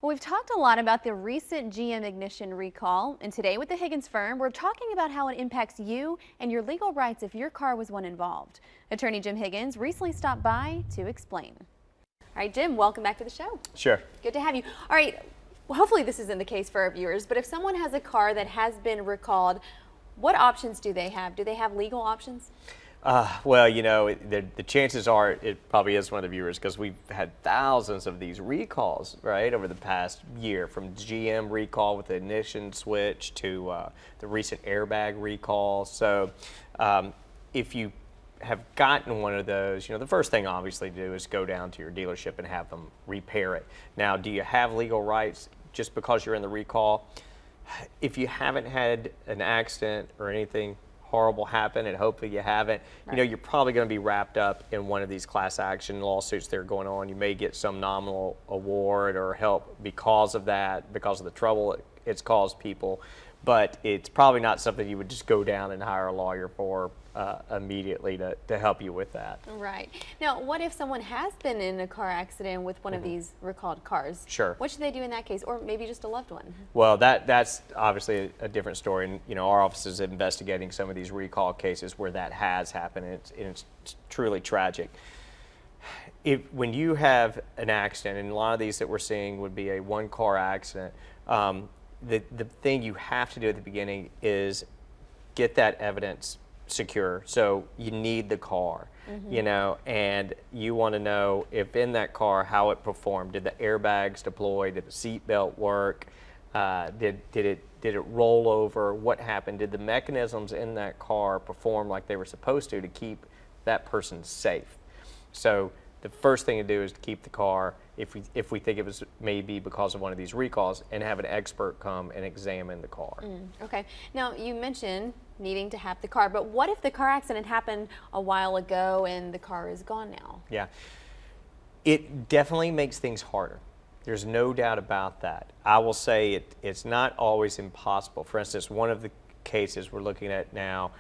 Well, we've talked a lot about the recent GM ignition recall, and today with the Higgins Firm, we're talking about how it impacts you and your legal rights if your car was one involved. Attorney Jim Higgins recently stopped by to explain. All right, Jim, welcome back to the show. Sure. Good to have you. All right, well, hopefully this isn't the case for our viewers, but if someone has a car that has been recalled, what options do they have? Do they have legal options? Well, you know, the chances are it probably is one of the viewers because we've had thousands of these recalls, right, over the past year, from GM recall with the ignition switch to the recent airbag recall. So if you have gotten one of those, you know, the first thing obviously to do is go down to your dealership and have them repair it. Now, do you have legal rights just because you're in the recall? If you haven't had an accident or anything horrible happen, and hopefully you haven't, you know, you're probably going to be wrapped up in one of these class action lawsuits that are going on. You may get some nominal award or help because of that, because of the trouble it's caused people, but it's probably not something you would just go down and hire a lawyer for immediately to help you with that. Right. Now, what if someone has been in a car accident with one of these recalled cars? Sure. What should they do in that case, or maybe just a loved one? Well, that's obviously a different story, and you know, our office is investigating some of these recall cases where that has happened, and it's truly tragic. When you have an accident, and a lot of these that we're seeing would be a one-car accident, the thing you have to do at the beginning is get that evidence secure. So you need the car, you know, and you want to know if in that car how it performed. Did the airbags deploy? Did the seat belt work? Did it roll over? What happened? Did the mechanisms in that car perform like they were supposed to keep that person safe? So the first thing to do is to keep the car, if we think it was maybe because of one of these recalls, and have an expert come and examine the car. Okay. Now, you mentioned needing to have the car, but what if the car accident happened a while ago and the car is gone now? Yeah. It definitely makes things harder. There's no doubt about that. I will say it's not always impossible. For instance, one of the cases we're looking at now,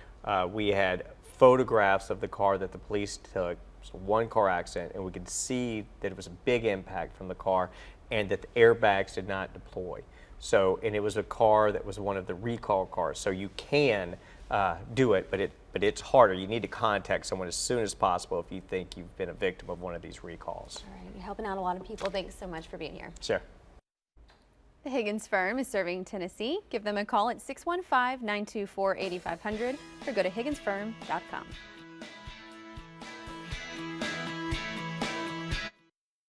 we had photographs of the car that the police took. So one car accident, and we could see that it was a big impact from the car and that the airbags did not deploy. So, and it was a car that was one of the recall cars. So you can do it, but it's harder. You need to contact someone as soon as possible if you think you've been a victim of one of these recalls. All right, you're helping out a lot of people. Thanks so much for being here. Sure. The Higgins Firm is serving Tennessee. Give them a call at 615-924-8500 or go to higginsfirm.com.